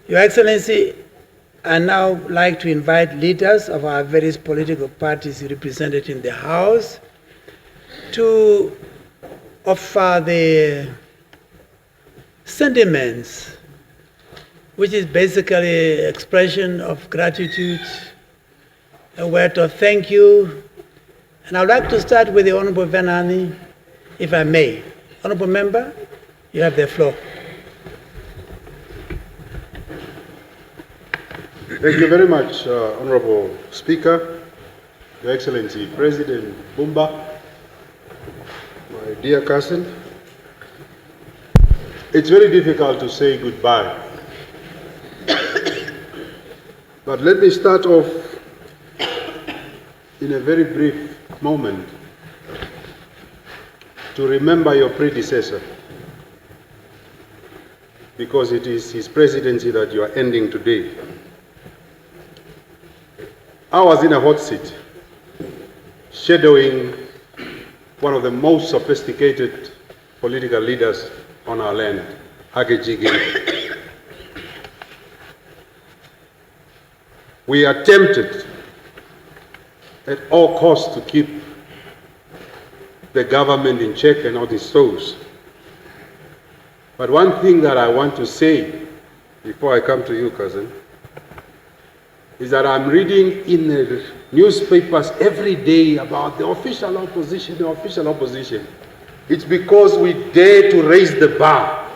Your Excellency, I now like to invite leaders of our various political parties represented in the House to offer the sentiments, which is basically expression of gratitude, a word of thank you. And I'd like to start with the Honorable Venani, if I may. Honorable Member, you have the floor. Thank you very much, Honorable Speaker, Your Excellency President Mbumba, my dear cousin. It's very difficult to say goodbye. But let me start off in a very brief moment to remember your predecessor, because it is his presidency that you are ending today. I was in a hot seat, shadowing one of the most sophisticated political leaders on our land, Hage. We attempted at all costs to keep the government in check and on its toes. But one thing that I want to say before I come to you, cousin, is that I'm reading in the newspapers every day about the official opposition, the official opposition. It's because we dare to raise the bar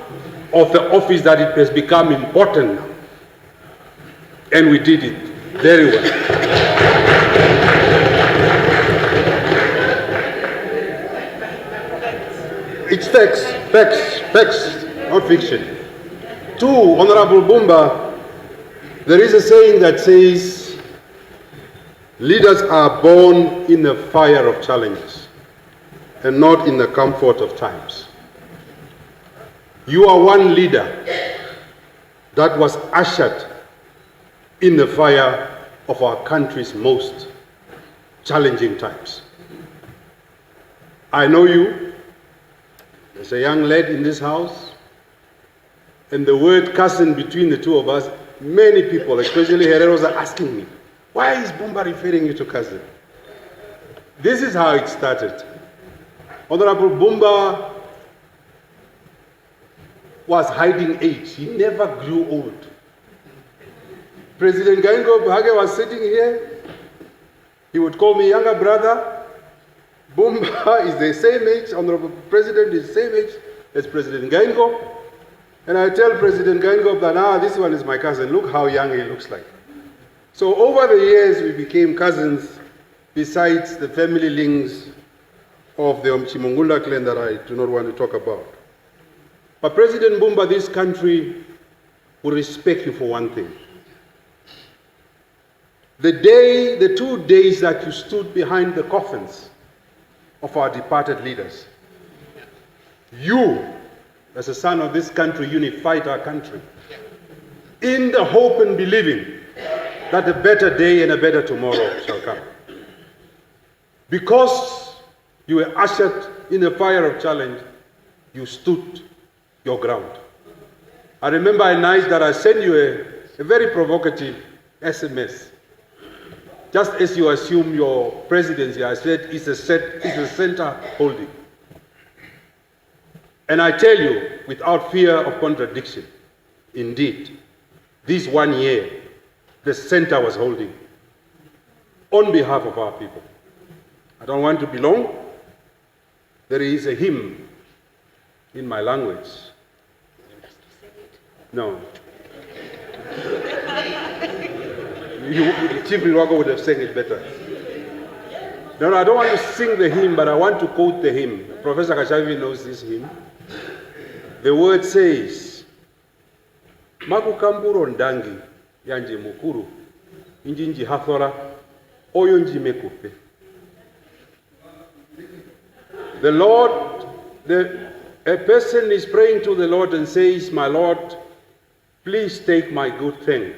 of the office that it has become important now. And we did it very well. It's facts, not fiction. Two, Honorable Mbumba, there is a saying that says, leaders are born in the fire of challenges and not in the comfort of times. You are one leader that was ushered in the fire of our country's most challenging times. I know you as a young lad in this house, and the word cousin between the two of us, many people, especially Hereros, are asking me, why is Mbumba referring you to cousin? This is how it started. Honorable Mbumba was hiding age. He never grew old. President Nangolo was sitting here. He would call me younger brother. Mbumba is the same age. Honorable President is the same age as President Nangolo. And I tell President Nangolo that, this one is my cousin. Look how young he looks like. So over the years, we became cousins, besides the family links of the Mchimungula clan that I do not want to talk about. But President Mbumba, this country will respect you for one thing. The 2 days that you stood behind the coffins of our departed leaders, you, as a son of this country, unified our country in the hope and believing that a better day and a better tomorrow shall come. Because you were ushered in a fire of challenge, you stood your ground. I remember a night that I sent you a very provocative SMS. Just as you assume your presidency, I said it's a center holding. And I tell you, without fear of contradiction, indeed, this 1 year, the center was holding on behalf of our people. I don't want to be long. There is a hymn in my language. No. Chief Riwago would have sang it better. No, I don't want to sing the hymn, but I want to quote the hymn. Professor Kashavi knows this hymn. The word says, Makukamburo ndangi yanje mukuru, injinji hathora, oyonji mekupe. The Lord, a person is praying to the Lord and says, my Lord, please take my good thing.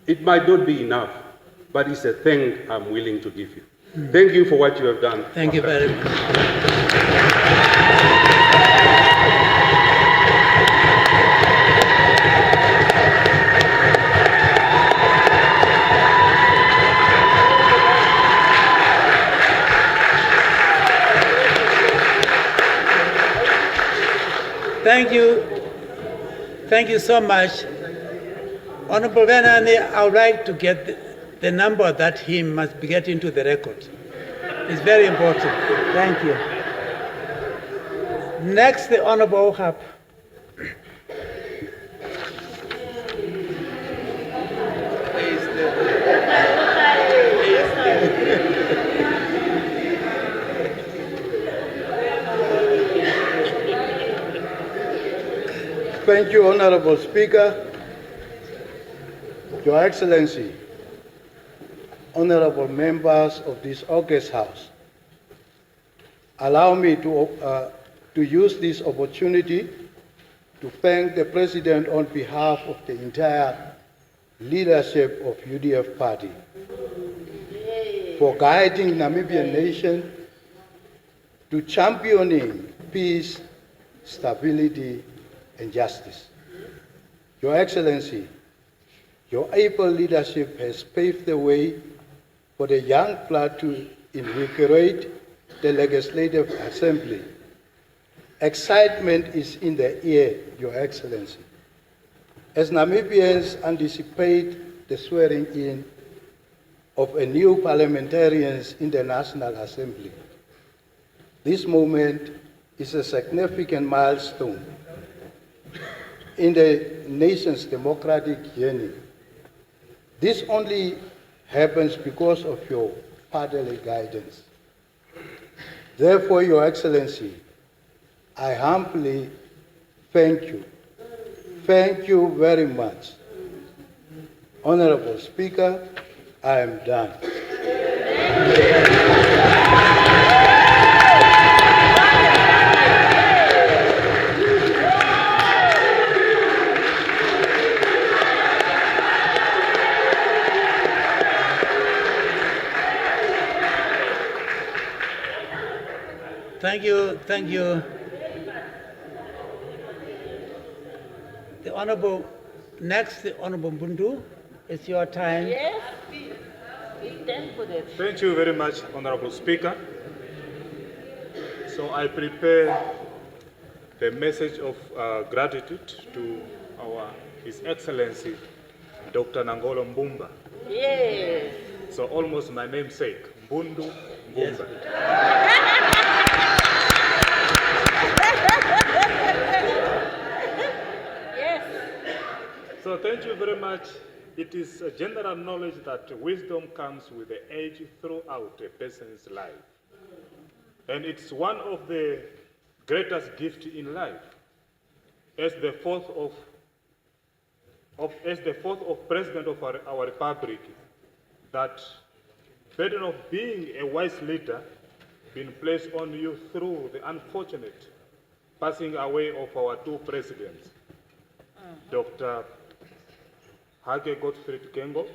It might not be enough, but it's a thing I'm willing to give you. Thank you for what you have done. Thank you very much. Thank you. Thank you so much. Honorable Venani, I would like to get the number of that hymn must be get into the record. It's very important. Thank you. Next, the Honorable Ohap. Thank you, Honorable Speaker, Your Excellency, honorable members of this august House. Allow me to use this opportunity to thank the President on behalf of the entire leadership of UDF Party for guiding Namibian nation to championing peace, stability, and justice. Your Excellency, your able leadership has paved the way for the young blood to invigorate the Legislative Assembly. Excitement is in the air, Your Excellency, as Namibians anticipate the swearing in of a new parliamentarians in the National Assembly. This moment is a significant milestone in the nation's democratic journey. This only happens because of your fatherly guidance. Therefore, Your Excellency, I humbly thank you. Thank you very much. Honorable Speaker, I am done. Thank you, thank you. The Honorable, next, the Honorable Mbundu, it's your time. Yes, we thank for that. Thank you very much, Honorable Speaker. So I prepare the message of gratitude to His Excellency, Dr. Nangolo Mbumba. Yes. So almost my namesake, Mbundu Mbumba. Yes. So thank you very much. It is a general knowledge that wisdom comes with the age throughout a person's life. And it's one of the greatest gifts in life. As the fourth of President of our Republic, that burden of being a wise leader been placed on you through the unfortunate passing away of our two presidents, Dr. Hage Gottfried Kengo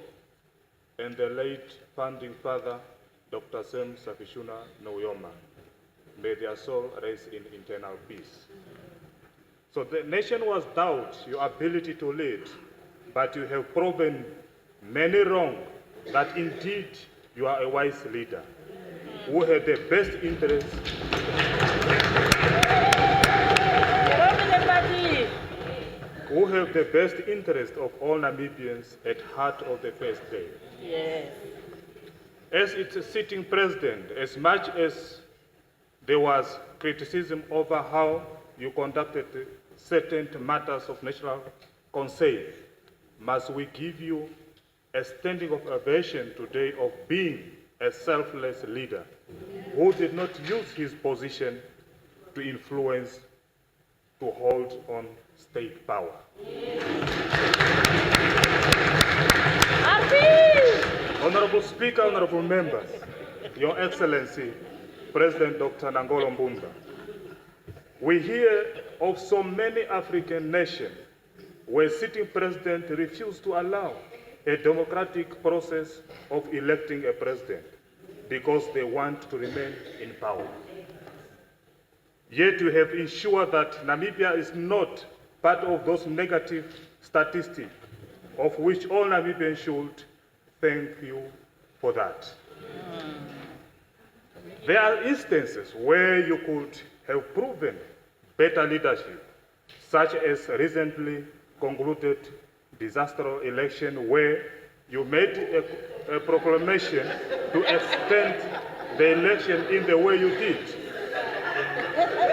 and the late founding father, Dr. Sem Safishuna Noyoma. May their soul rest in eternal peace. So the nation was doubt your ability to lead, but you have proven many wrong that indeed you are a wise leader who had the best interest of all Namibians at heart of the first day. Yes. As its sitting president, as much as there was criticism over how you conducted certain matters of national concern, must we give you a standing ovation today of being a selfless leader who did not use his position to influence, to hold on state power. Honorable Speaker, honorable members, Your Excellency, President Dr. Nangolo Mbumba, we hear of so many African nations where sitting president refused to allow a democratic process of electing a president because they want to remain in power. Yet you have ensured that Namibia is not part of those negative statistics of which all Namibians should thank you for that. There are instances where you could have proven better leadership, such as recently concluded disastrous election where you made a proclamation to extend the election in the way you did.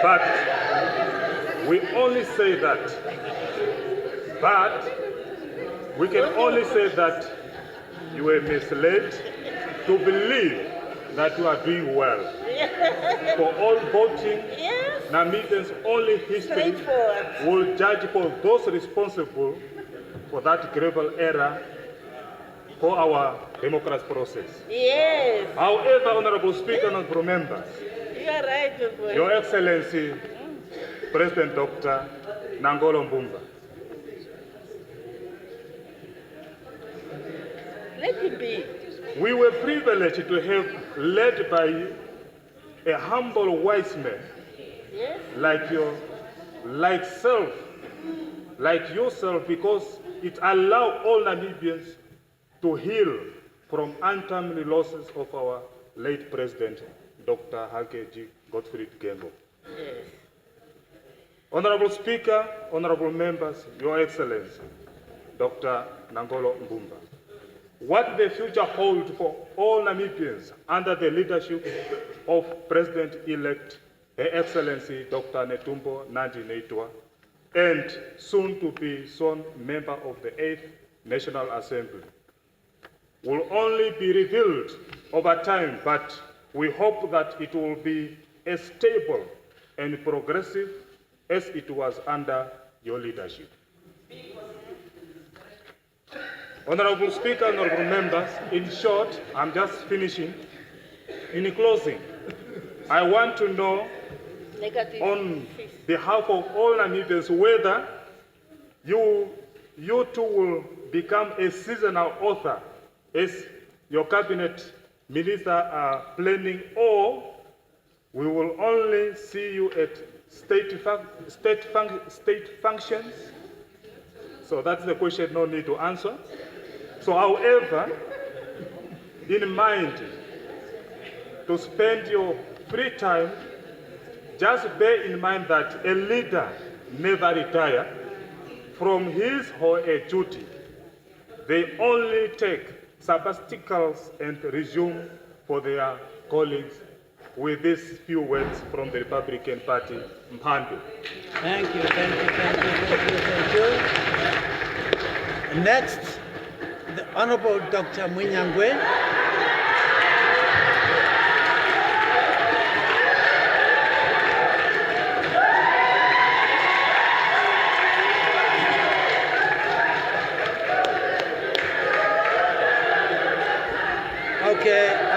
But we only say that. But we can only say that you were misled to believe that you are doing well. For all voting, Yes. Namibians only history Straightforward. will judge for those responsible for that gravel error for our democracy process. Yes. However, Honorable Speaker and honorable members, You are right, my boy. Your Excellency, President Dr. Nangolo Mbumba, Let it be. we were privileged to have led by you a humble wise man Yes. like yourself, because it allowed all Namibians to heal from untimely losses of our late President, Dr. Hage Gottfried Gembo. Yes. Honorable Speaker, honorable members, Your Excellency, Dr. Nangolo Mbumba, what the future holds for all Namibians under the leadership of President-elect Her Excellency Dr. Netumbo Nandi-Ndaitwah, and soon to be sworn member of the 8th National Assembly, will only be revealed over time, but we hope that it will be as stable and progressive as it was under your leadership. Honorable Speaker, honorable members, in short, I'm just finishing. In closing, I want to know Negative. on behalf of all Namibians whether you too will become a seasonal author as your cabinet minister are planning, or we will only see you at state functions. So that's the question, no need to answer. So however, in mind to spend your free time, just bear in mind that a leader never retires from his or her duty. They only take sabbaticals and resume for their colleagues. With these few words from the Republican Party, Mpandu. Thank you, thank you, thank you, thank you, thank you. Next, the Honorable Dr. Munyangwe.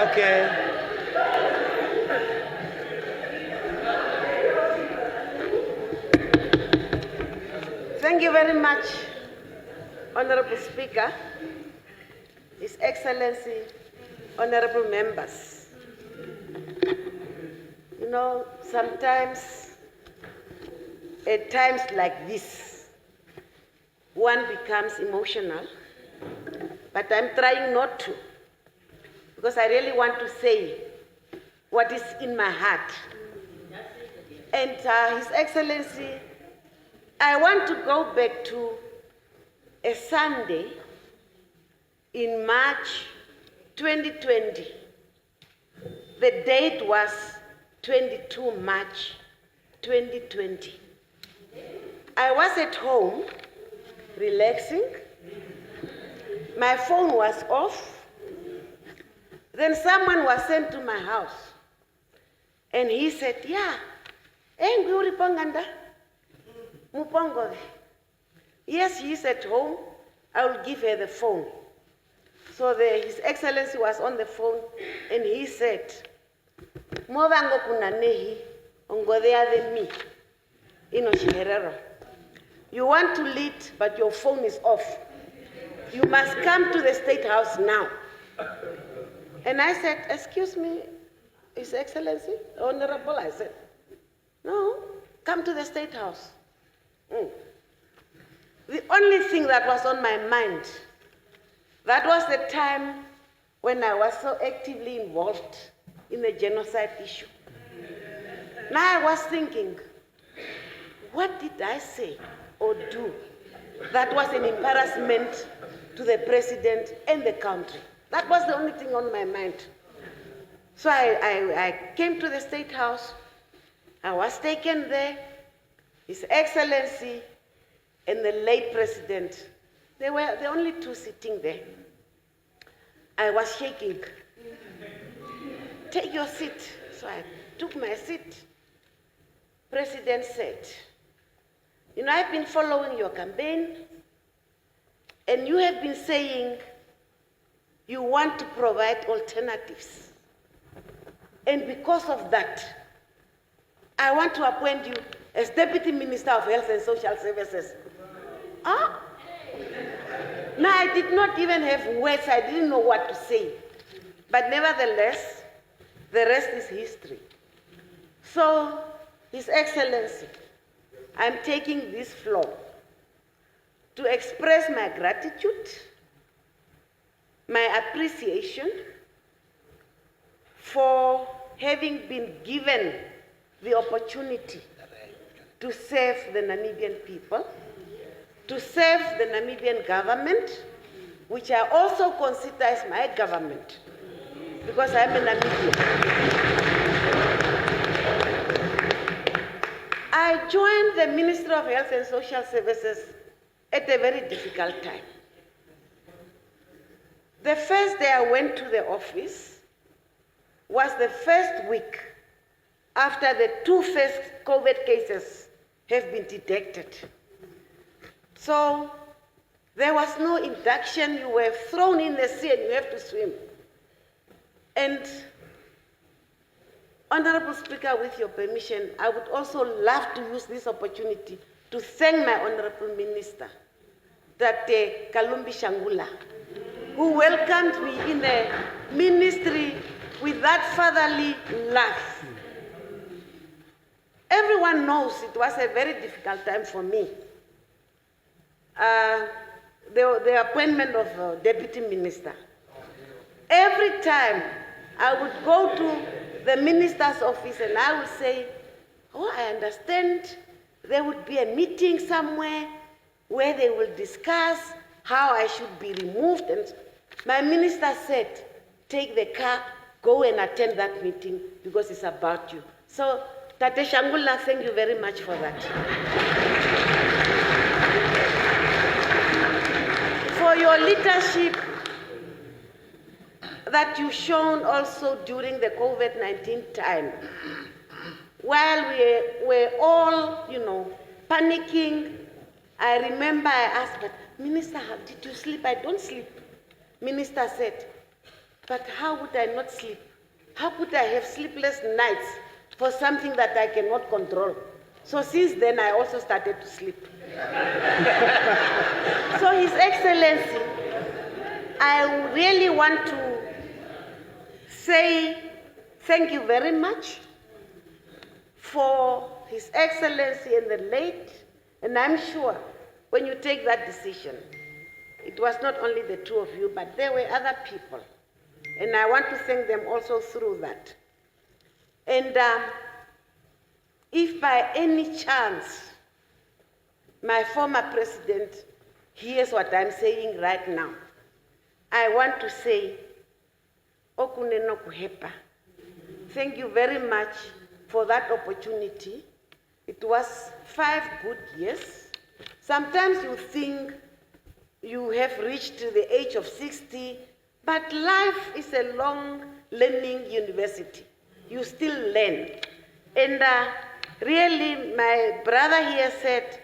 Okay. Thank you very much, Honorable Speaker, His Excellency, honorable members. You know, sometimes, at times like this, one becomes emotional, but I'm trying not to, because I really want to say what is in my heart. And His Excellency, I want to go back to a Sunday in March 2020. The date was 22 March 2020. I was at home, relaxing. My phone was off. Then someone was sent to my house. And he said, yeah, Nguri Panganda, Mupongovi. Yes, he's at home. I will give her the phone. So His Excellency was on the phone and he said, Movango kunanehi, ongodea de mi, ino shiherero. You want to lead, but your phone is off. You must come to the State House now. And I said, excuse me, His Excellency, Honorable, I said, no, come to the State House. The only thing that was on my mind, that was the time when I was so actively involved in the genocide issue. Now I was thinking, what did I say or do that was an embarrassment to the president and the country? That was the only thing on my mind. So I came to the State House. I was taken there. His Excellency and the late president, they were the only two sitting there. I was shaking. Take your seat. So I took my seat. President said, you know, I've been following your campaign, and you have been saying you want to provide alternatives. And because of that, I want to appoint you as Deputy Minister of Health and Social Services. Ah? Now, I did not even have words. I didn't know what to say. But nevertheless, the rest is history. So, His Excellency, I'm taking this floor to express my gratitude, my appreciation for having been given the opportunity to serve the Namibian people, to serve the Namibian government, which I also consider as my government, because I'm a Namibian. I joined the Ministry of Health and Social Services at a very difficult time. The first day I went to the office was the first week after the two first COVID cases have been detected. So there was no induction. You were thrown in the sea and you have to swim. And Honorable Speaker, with your permission, I would also love to use this opportunity to thank my Honorable Minister, Tate Kalumbi Shangula, who welcomed me in the ministry with that fatherly love. Everyone knows it was a very difficult time for me. The appointment of Deputy Minister. Every time I would go to the minister's office and I would say, oh, I understand there would be a meeting somewhere where they will discuss how I should be removed. And my minister said, take the car, go and attend that meeting because it's about you. So, Tate Shangula, thank you very much for that. For your leadership that you've shown also during the COVID-19 time. While we were all, panicking, I remember I asked, but Minister, how did you sleep? I don't sleep. Minister said, but how would I not sleep? How could I have sleepless nights for something that I cannot control? So since then, I also started to sleep. So His Excellency, I really want to say thank you very much for His Excellency and the late, and I'm sure when you take that decision, it was not only the two of you, but there were other people. And I want to thank them also through that. And if by any chance my former president hears what I'm saying right now, I want to say, Okuneno kuhepa. Thank you very much for that opportunity. It was 5 good years. Sometimes you think you have reached the age of 60, but life is a long learning university. You still learn. And really, my brother here said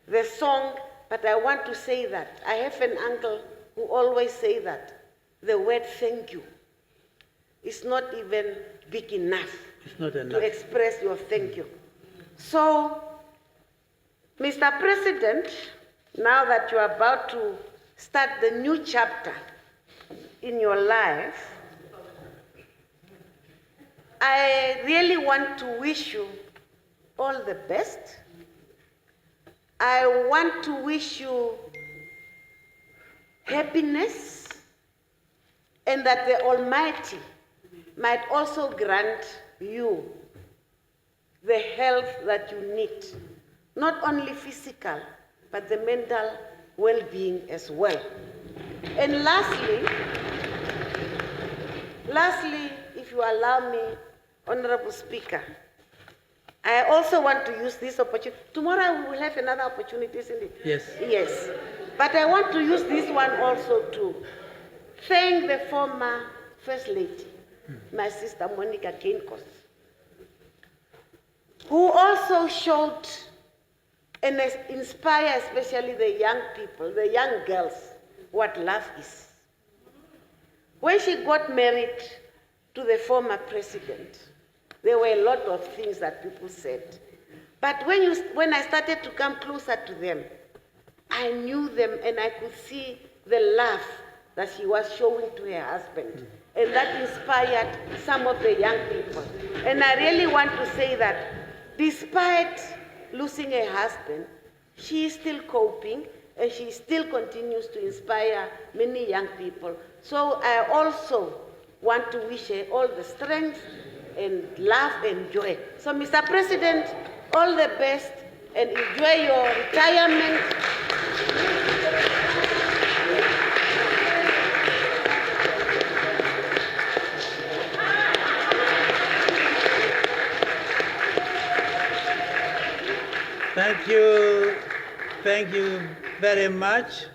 the song, but I want to say that. I have an uncle who always say that. The word thank you is not even big enough to express your thank you. So, Mr. President, now that you're about to start the new chapter in your life, I really want to wish you all the best. I want to wish you happiness, and that the Almighty might also grant you the health that you need not only physical, but the mental well-being as well. And lastly, if you allow me, Honorable Speaker, I also want to use this opportunity. Tomorrow we will have another opportunity, isn't it? Yes. Yes. But I want to use this one also to thank the former First Lady, my sister Monica Kinkos, who also showed and inspired especially the young people, the young girls, what love is. When she got married to the former president, there were a lot of things that people said. But when I started to come closer to them, I knew them and I could see the love that she was showing to her husband. And that inspired some of the young people. And I really want to say that despite losing her husband, she is still coping and she still continues to inspire many young people. So I also want to wish her all the strength and love and joy. So Mr. President, all the best and enjoy your retirement. Thank you very much.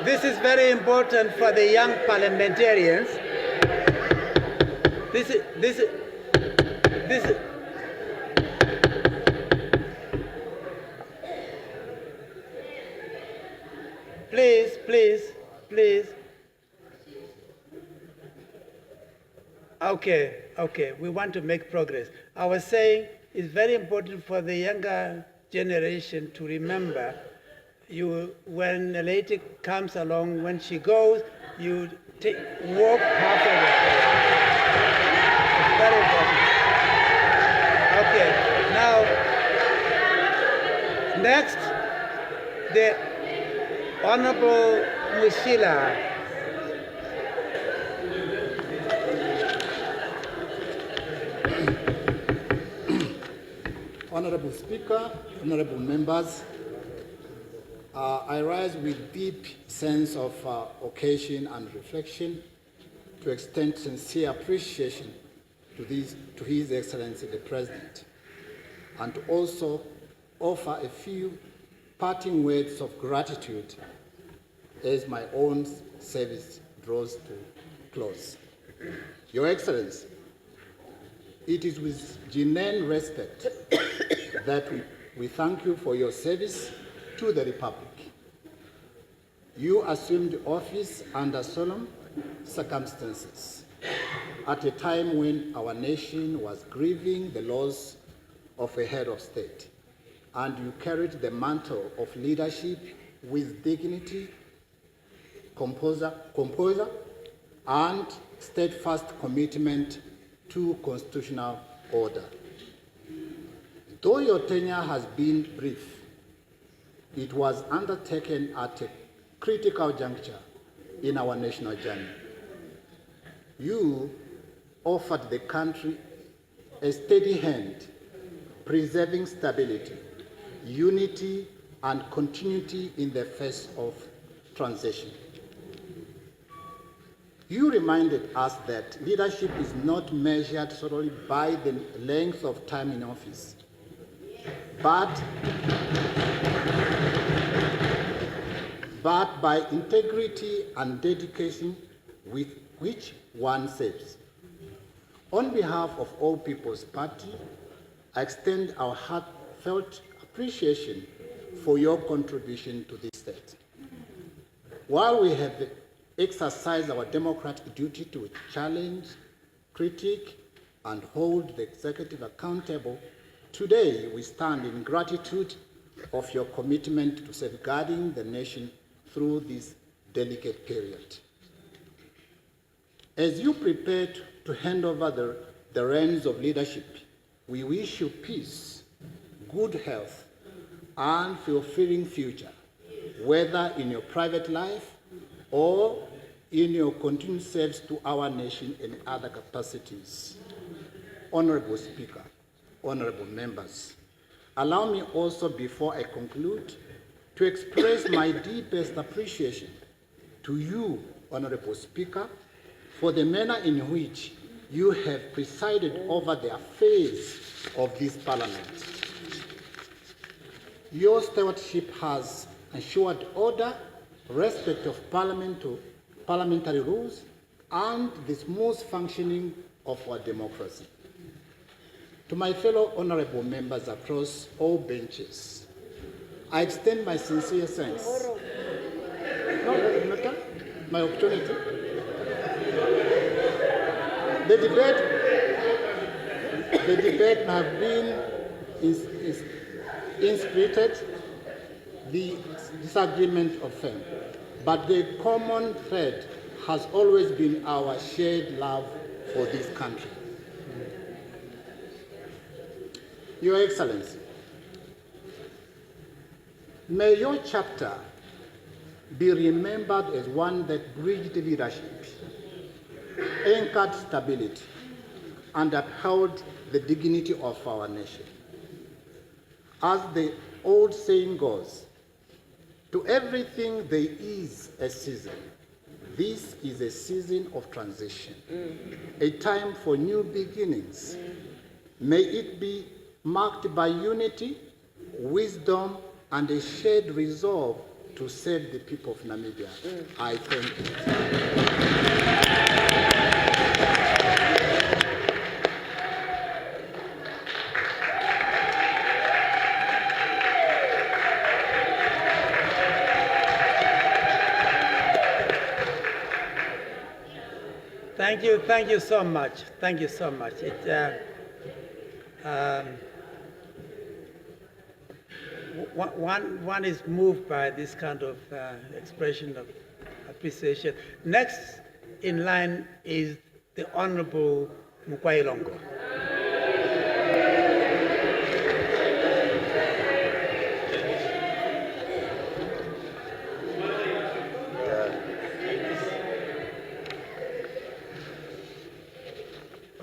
This is very important for the young parliamentarians. Please. Okay, we want to make progress. I was saying it's very important for the younger generation to remember when a lady comes along, when she goes, you walk half of the way. It's very important. Okay, now, next, the Honorable Mushila. Honorable Speaker, honorable members, I rise with deep sense of occasion and reflection to extend sincere appreciation to His Excellency the President, and to also offer a few parting words of gratitude as my own service draws to close. Your Excellency, it is with genuine respect that we thank you for your service to the Republic. You assumed office under solemn circumstances at a time when our nation was grieving the loss of a head of state, and you carried the mantle of leadership with dignity, composure, and steadfast commitment to constitutional order. Though your tenure has been brief, it was undertaken at a critical juncture in our national journey. You offered the country a steady hand, preserving stability, unity, and continuity in the face of transition. You reminded us that leadership is not measured solely by the length of time in office, but by integrity and dedication with which one serves. On behalf of All People's Party, I extend our heartfelt appreciation for your contribution to this state. While we have exercised our democratic duty to challenge, critique, and hold the executive accountable, today we stand in gratitude of your commitment to safeguarding the nation through this delicate period. As you prepare to hand over the the reins of leadership, we wish you peace, good health, and fulfilling future, whether in your private life or in your continued service to our nation in other capacities. Honorable Speaker, honorable members, allow me also, before I conclude, to express my deepest appreciation to you, Honorable Speaker, for the manner in which you have presided over the affairs of this Parliament. Your stewardship has ensured order, respect of parliamentary rules, and the smooth functioning of our democracy. To my fellow honorable members across all benches, I extend my sincere thanks. No, doesn't matter. My opportunity. The debate may have been spirited, the disagreement of fame, but the common thread has always been our shared love for this country. Your Excellency, may your chapter be remembered as one that bridged leadership, anchored stability, and upheld the dignity of our nation. As the old saying goes, to everything there is a season. This is a season of transition, a time for new beginnings. May it be marked by unity, wisdom, and a shared resolve to serve the people of Namibia. I thank you. Thank you so much. Thank you so much. One is moved by this kind of expression of appreciation. Next in line is the Honorable Mukwailongo.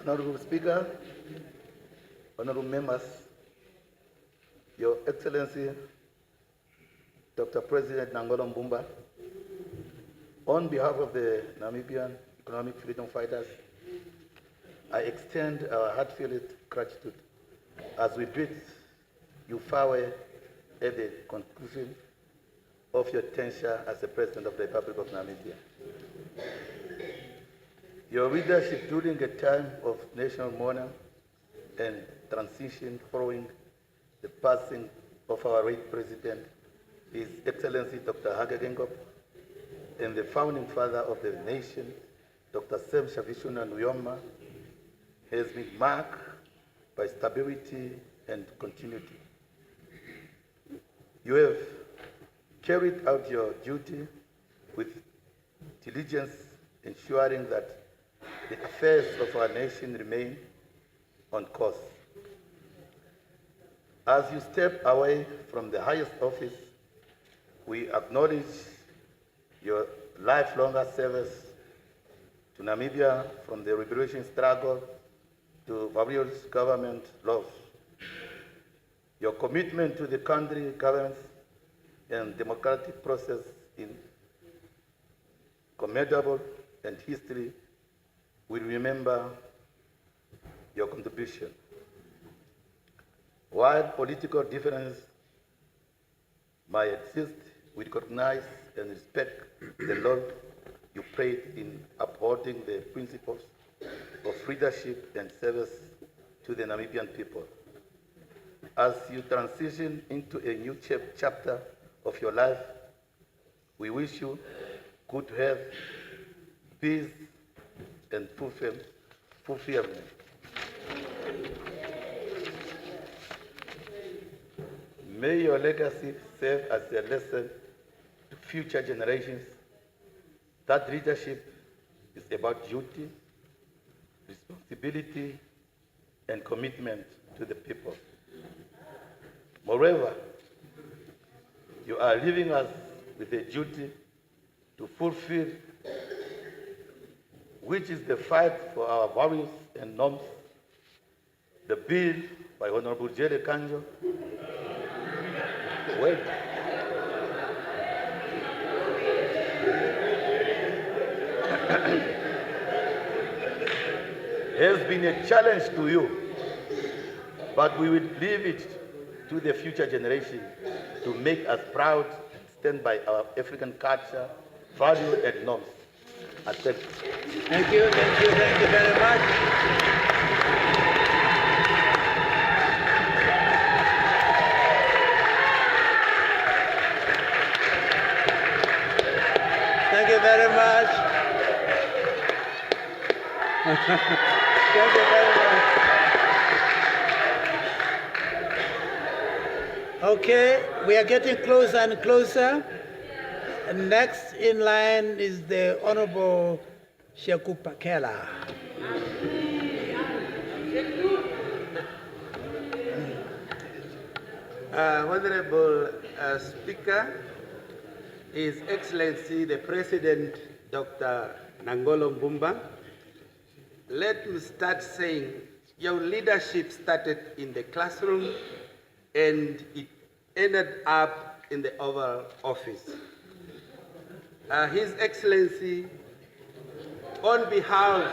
Honorable Speaker, honorable members, Your Excellency, Dr. President Nangolo Mbumba, on behalf of the Namibian economic freedom fighters, I extend our heartfelt gratitude as we bid you farewell at the conclusion of your tenure as the President of the Republic of Namibia. Your leadership during a time of national mourning and transition following the passing of our late President, His Excellency Dr. Hage Geingob, and the founding father of the nation, Dr. Sam Shavishuna Nujoma, has been marked by stability and continuity. You have carried out your duty with diligence, ensuring that the affairs of our nation remain on course. As you step away from the highest office, we acknowledge your lifelong service to Namibia, from the liberation struggle to various government laws. Your commitment to the country governance and democratic process is commendable, and history will remember your contribution. While political differences might exist, we recognize and respect the role you played in upholding the principles of leadership and service to the Namibian people. As you transition into a new chapter of your life, we wish you good health, peace, and fulfillment. May your legacy serve as a lesson to future generations that leadership is about duty, responsibility, and commitment to the people. Moreover, you are leaving us with a duty to fulfill, which is the fight for our values and norms. The bill by Honorable Jere Kanjo, has been a challenge to you, but we will leave it to the future generation to make us proud and stand by our African culture, value, and norms. I thank you. Thank you very much. Thank you very much. Thank you very much. Okay, we are getting closer and closer. And next in line is the Honorable Sheku Pakela. Honorable Speaker, His Excellency the President Dr. Nangolo Mbumba, let me start saying your leadership started in the classroom and it ended up in the Oval Office. His Excellency, on behalf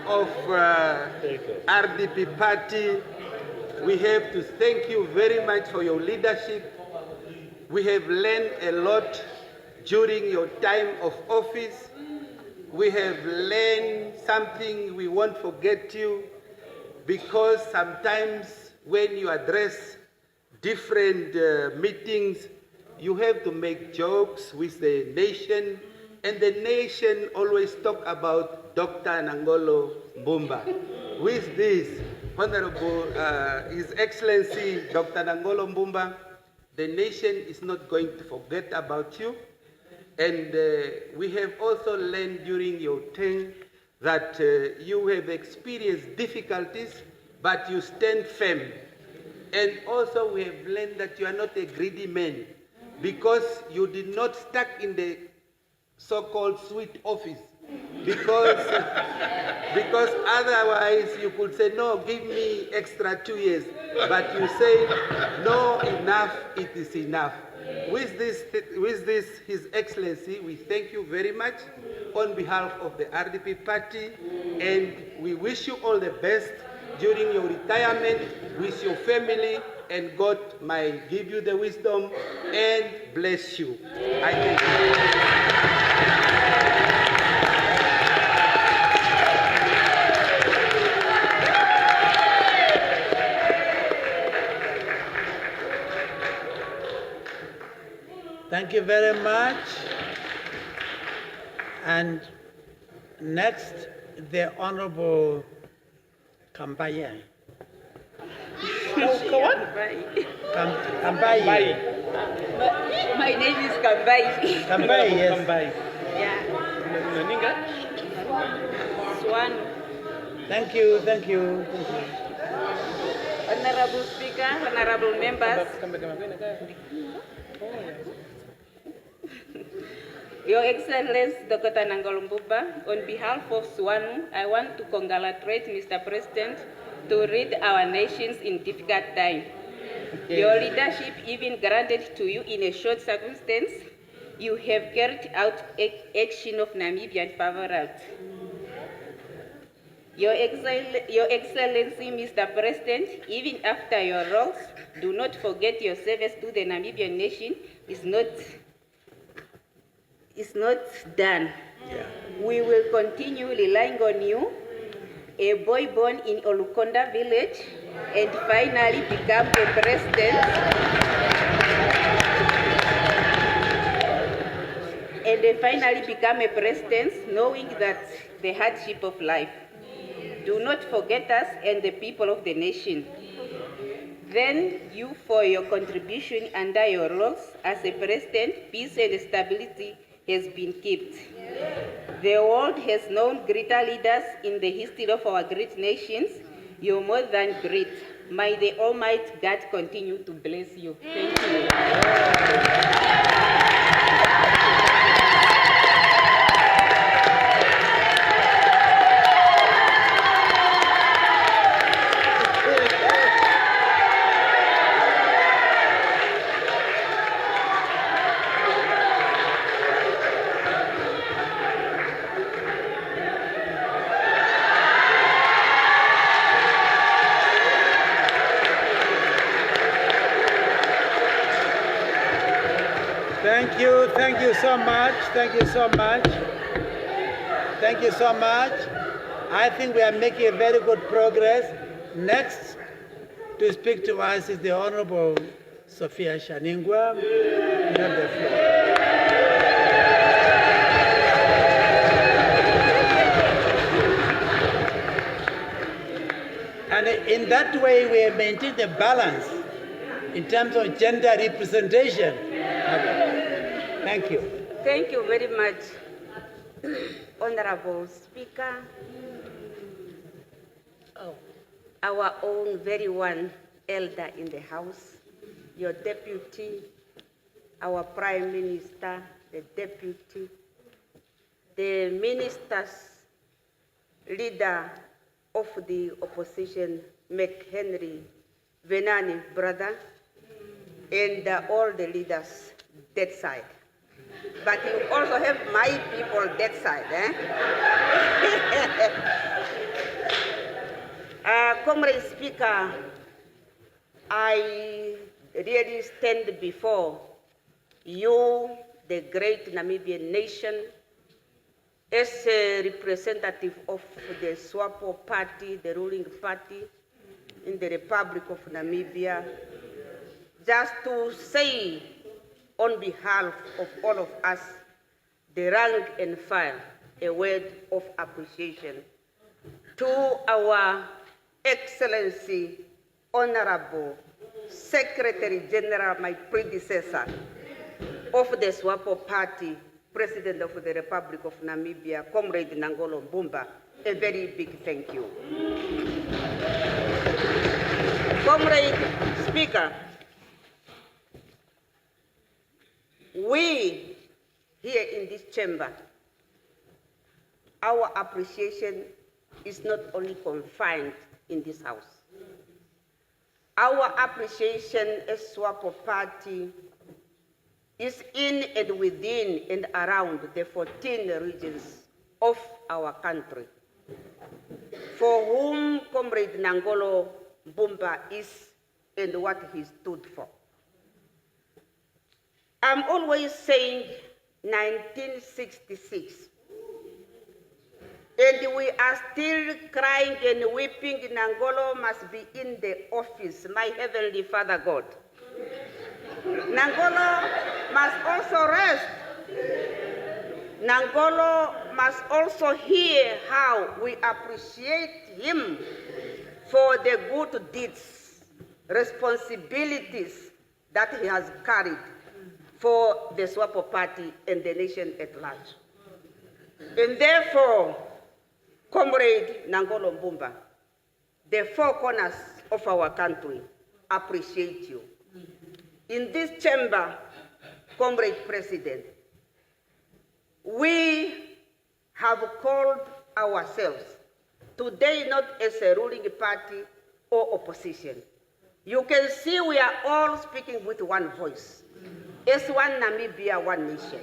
of RDP Party, we have to thank you very much for your leadership. We have learned a lot during your time of office. We have learned something we won't forget you, because sometimes when you address different meetings, you have to make jokes with the nation, and the nation always talk about Dr. Nangolo Mbumba. With this, Honorable His Excellency Dr. Nangolo Mbumba, the nation is not going to forget about you. And we have also learned during your term that you have experienced difficulties, but you stand firm. And also we have learned that you are not a greedy man, because you did not stuck in the so-called sweet office, because otherwise you could say, no, give me extra 2 years, but you say, no, enough, it is enough. With this, His Excellency, we thank you very much on behalf of the RDP Party, and we wish you all the best during your retirement with your family, and God might give you the wisdom and bless you. I thank you. Thank you very much. And next, the Honorable Kambaye. Kambaye. My name is Kambai. Kambaye, yes. Yeah. Swanu. Thank you. Honorable Speaker, honorable members. Your Excellency Dr. Nangolo Mbumba, on behalf of Swanu, I want to congratulate Mr. President to lead our nations in difficult time. Your leadership even granted to you in a short circumstance, you have carried out action of Namibian favorable. Your Excellency, Mr. President, even after your roles, do not forget your service to the Namibian nation is not done. Yeah. We will continue relying on you, a boy born in Olukonda village, and finally become a president. Knowing that the hardship of life. Do not forget us and the people of the nation. Then you, for your contribution under your roles as a president, peace and stability has been kept. The world has known greater leaders in the history of our great nations. You're more than great. May the Almighty God continue to bless you. Thank you. Thank you so much. Thank you so much. Thank you so much. I think we are making very good progress. Next to speak to us is the Honorable Sophia Shaningwa. You have the floor. And in that way, we have maintained a balance in terms of gender representation. Thank you. Thank you very much, Honorable Speaker, our own very one elder in the House, your deputy, our Prime Minister, the deputy, the ministers, leader of the opposition, McHenry Venani brother, and all the leaders that side. But you also have my people that side. Comrade Speaker, I really stand before you, the great Namibian nation, as a representative of the Swapo party, the ruling party in the Republic of Namibia, just to say on behalf of all of us, the rank and file, a word of appreciation to our Excellency, Honorable Secretary General, my predecessor of the Swapo Party, President of the Republic of Namibia, Comrade Nangolo Mbumba, a very big thank you. Comrade Speaker, we here in this chamber, our appreciation is not only confined in this house. Our appreciation as Swapo Party is in and within and around the 14 regions of our country, for whom Comrade Nangolo Mbumba is and what he stood for. I'm always saying 1966, and we are still crying and weeping. Nangolo must be in the office, my Heavenly Father God. Nangolo must also rest. Nangolo must also hear how we appreciate him for the good deeds, responsibilities that he has carried for the Swapo Party and the nation at large. And therefore, Comrade Nangolo Mbumba, the four corners of our country appreciate you. In this chamber, Comrade President, we have called ourselves today not as a ruling party or opposition. You can see we are all speaking with one voice. As one Namibia, one nation.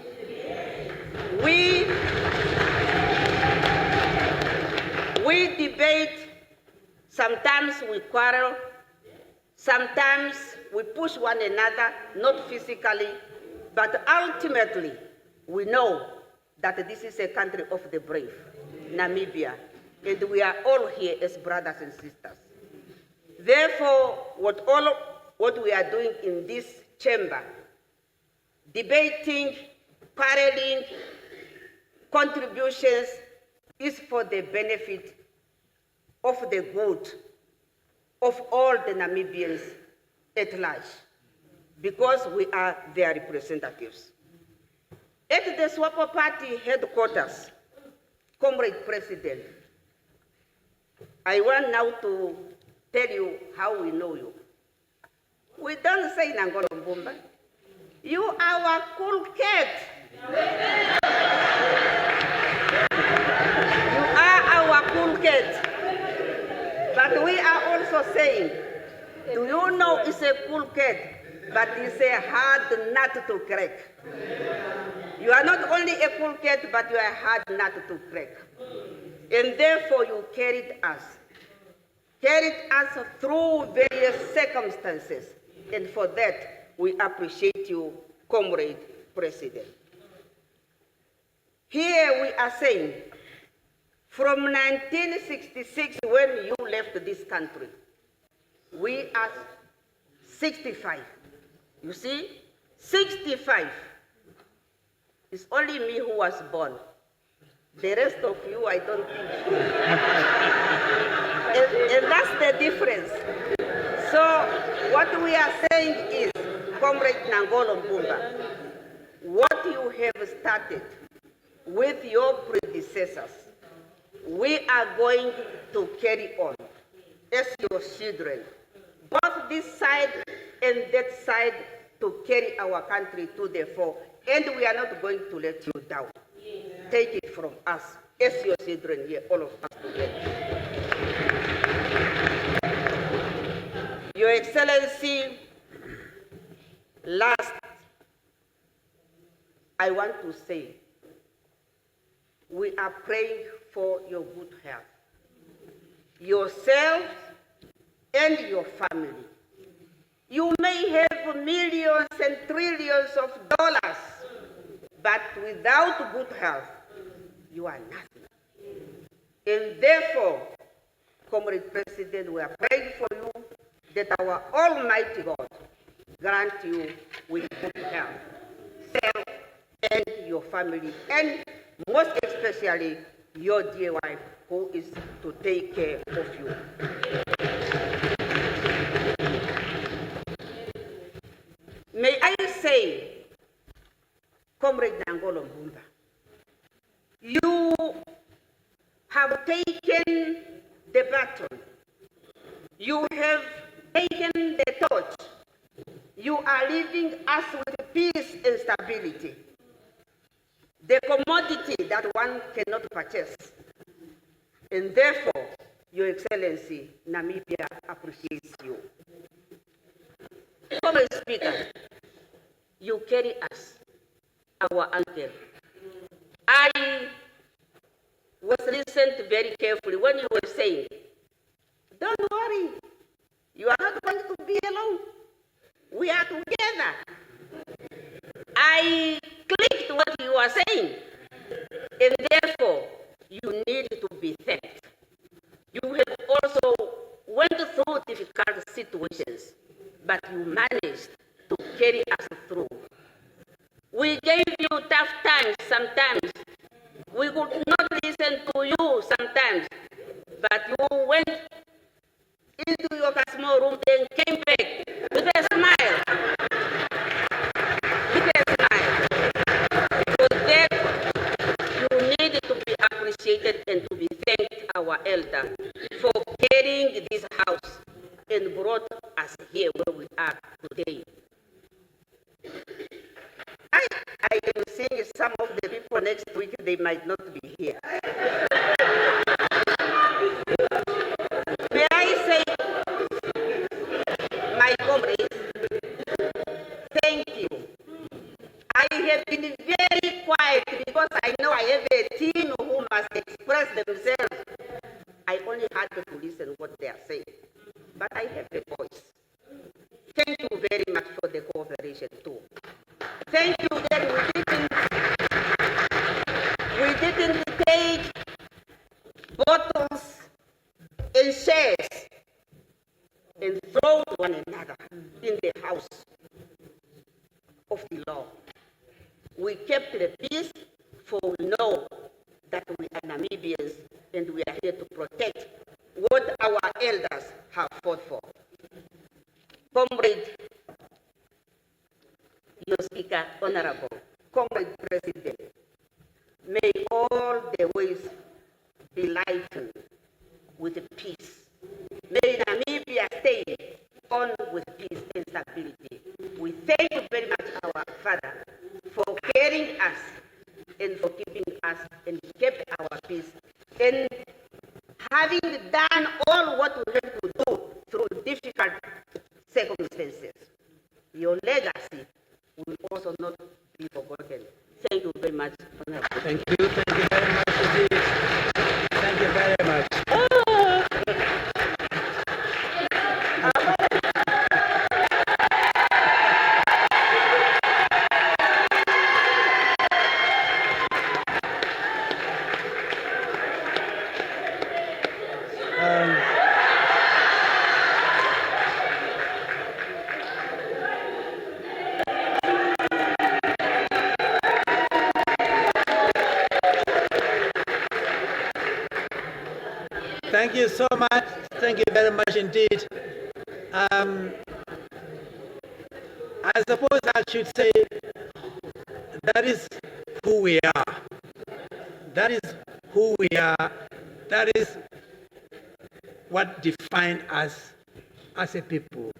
We debate, sometimes we quarrel, sometimes we push one another, not physically, but ultimately we know that this is a country of the brave, Namibia, and we are all here as brothers and sisters. Therefore, what we are doing in this chamber, debating, quarreling, contributions, is for the benefit of the good of all the Namibians at large, because we are their representatives. At the Swapo Party headquarters, Comrade President, I want now to tell you how we know you. We don't say Nangolo Mbumba. You are our cool cat. You are our cool cat. But we are also saying, do you know it's a cool cat, but it's a hard nut to crack. You are not only a cool cat, but you are a hard nut to crack. And therefore you carried us through various circumstances. And for that, we appreciate you, Comrade President. Here we are saying, from 1966, when you left this country, we are 65. You see, 65. It's only me who was born. The rest of you, I don't think. and that's the difference. So what we are saying is, Comrade Nangolo Mbumba, what you have started with your predecessors, we are going to carry on as your children, both this side and that side, to carry our country to the fore, and we are not going to let you down. Take it from us, as your children here, all of us together. Your Excellency, last, I want to say, we are praying for your good health, yourself and your family. You may have millions and trillions of dollars, but without good health, you are nothing. And therefore, Comrade President, we are praying for you that our Almighty God grant you with good health, self and your family, and most especially your dear wife, who is to take care of you. May I say, Comrade Nangolo Mbumba, you have taken the baton. You have taken the torch. You are leaving us with peace and stability, the commodity that one cannot purchase. And therefore, Your Excellency, Namibia appreciates you. Comrade Speaker, you carry us, our uncle. I was listening very carefully when you were saying, don't worry, you are not going to be alone. We are together. I clicked what you are saying, and therefore, you need to be thanked. You have also went through difficult situations, but you managed to carry us through. We gave you tough times sometimes. We could not listen to you sometimes, but you went into your small room and came back with a smile. With a smile. For that, you need to be appreciated and to be thanked, our elder, for carrying this house and brought us here where we are today. I am seeing some of the people next week, they might not be here. May I say, my comrades, thank you. I have been very quiet because I know I have a team who must express themselves. I only had to listen what they are saying, but I have a voice. Thank you very much for the cooperation too. Thank you that we didn't take bottles and chairs and throw to one another in the house of the law. We kept the peace, for we know that we are Namibians and we are here to protect what our elders have fought for. Comrade, your Speaker, Honorable, Comrade President, may all the ways on with peace and stability. We thank you very much, our Father, for caring us and for keeping us and kept our peace. And having done all what we have to do through difficult circumstances, your legacy will also not be forgotten. Thank you very much. Thank you very much indeed. Thank you very much. Thank you so much. Thank you very much indeed. I suppose I should say that is who we are. That is who we are. That is what defines us as a people.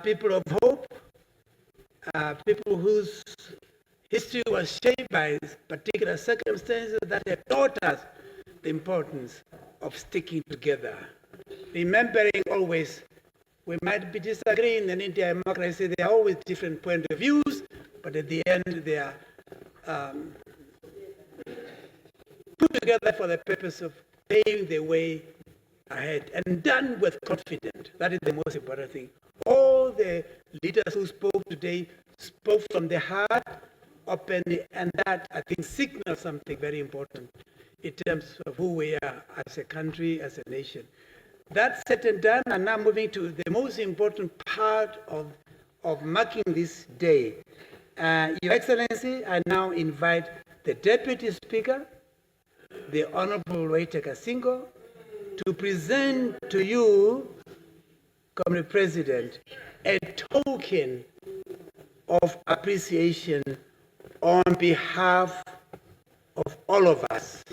People of hope, people whose history was shaped by particular circumstances that have taught us the importance of sticking together. Remembering always, we might be disagreeing, and in democracy there are always different points of views, but at the end they are put together for the purpose of paving the way ahead, and done with confidence. That is the most important thing. All the leaders who spoke today spoke from the heart, openly, and that, I think, signals something very important in terms of who we are as a country, as a nation. That's said and done, and now moving to the most important part of marking this day. Your Excellency, I now invite the Deputy Speaker, the Honorable Waite Kasingo, to present to you, Comrade President, a token of appreciation on behalf of all of us.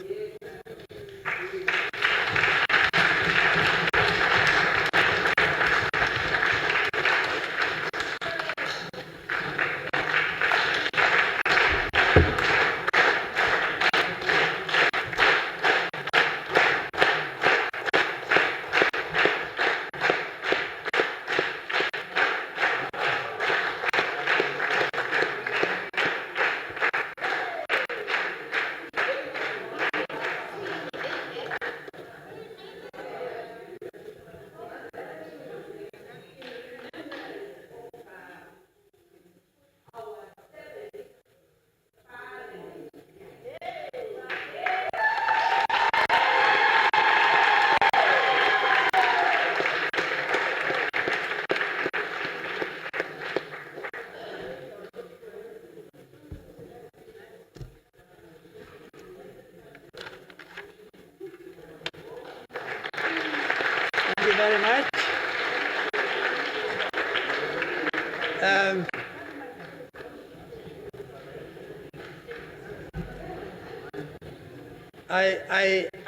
Very much.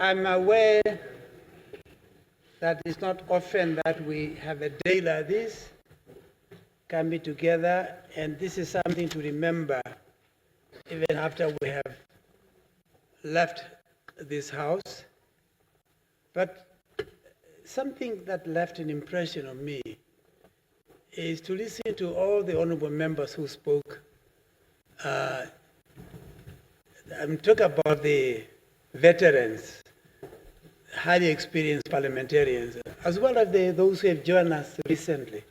I'm aware that it's not often that we have a day like this, coming together, and this is something to remember even after we have left this house. But something that left an impression on me is to listen to all the honorable members who spoke. I'm talking about the veterans, highly experienced parliamentarians, as well as those who have joined us recently.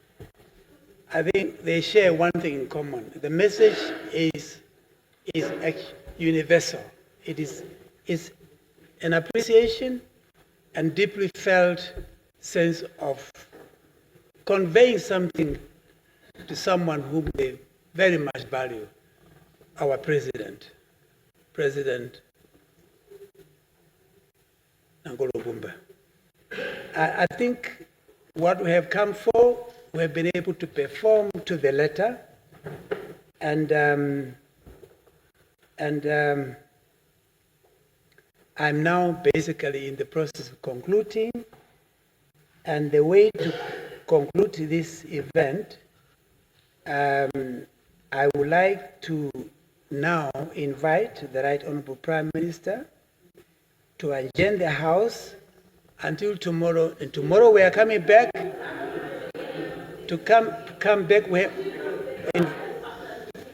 I think they share one thing in common. The message is universal. It is an appreciation and deeply felt sense of conveying something to someone whom they very much value, our President Nangolo Mbumba. I think what we have come for, we have been able to perform to the letter, and I'm now basically in the process of concluding, and the way to conclude this event, I would like to now invite the Right Honorable Prime Minister to adjourn the House until tomorrow. And tomorrow we are coming back to come back. We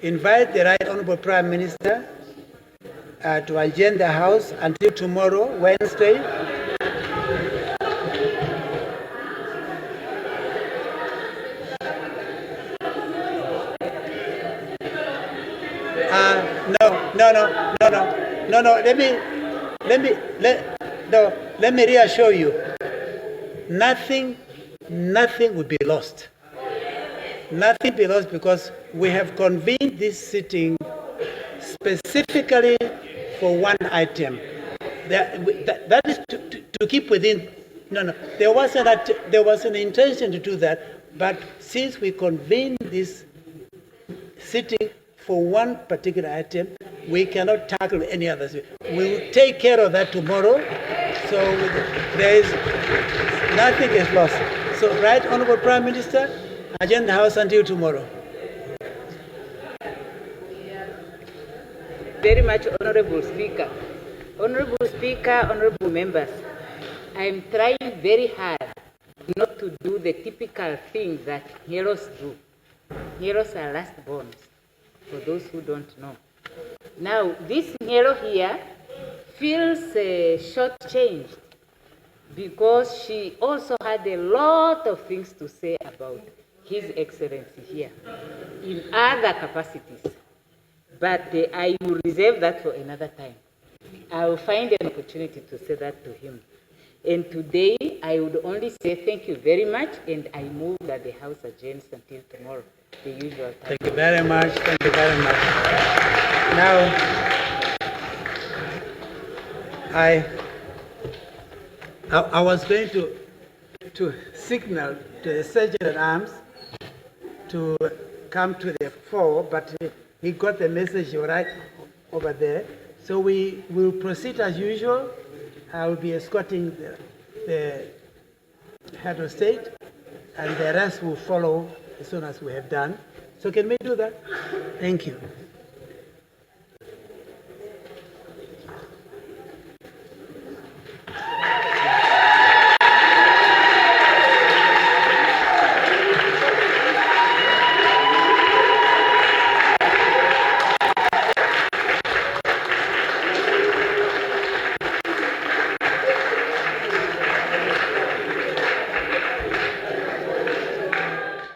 invite the Right Honorable Prime Minister to adjourn the House until tomorrow, Wednesday. No. Let me reassure you. Nothing will be lost. Nothing will be lost because we have convened this sitting specifically for one item. That is to keep within. No. There was an intention to do that, but since we convened this sitting for one particular item, we cannot tackle any other. We will take care of that tomorrow. So there is nothing is lost. So, Right Honorable Prime Minister, adjourn the House until tomorrow. Very much, Honorable Speaker. Honorable Speaker, honorable members, I am trying very hard not to do the typical thing that heroes do. Heroes are lastborns, for those who don't know. Now, this hero here feels shortchanged because she also had a lot of things to say about His Excellency here in other capacities. But I will reserve that for another time. I will find an opportunity to say that to him. And today, I would only say thank you very much, and I move that the House adjourns until tomorrow, the usual time. Thank you very much. Thank you very much. Now, I was going to signal to the Sergeant at Arms to come to the fore, but he got the message right over there. So we will proceed as usual. I will be escorting the head of state, and the rest will follow as soon as we have done. So can we do that? Thank you.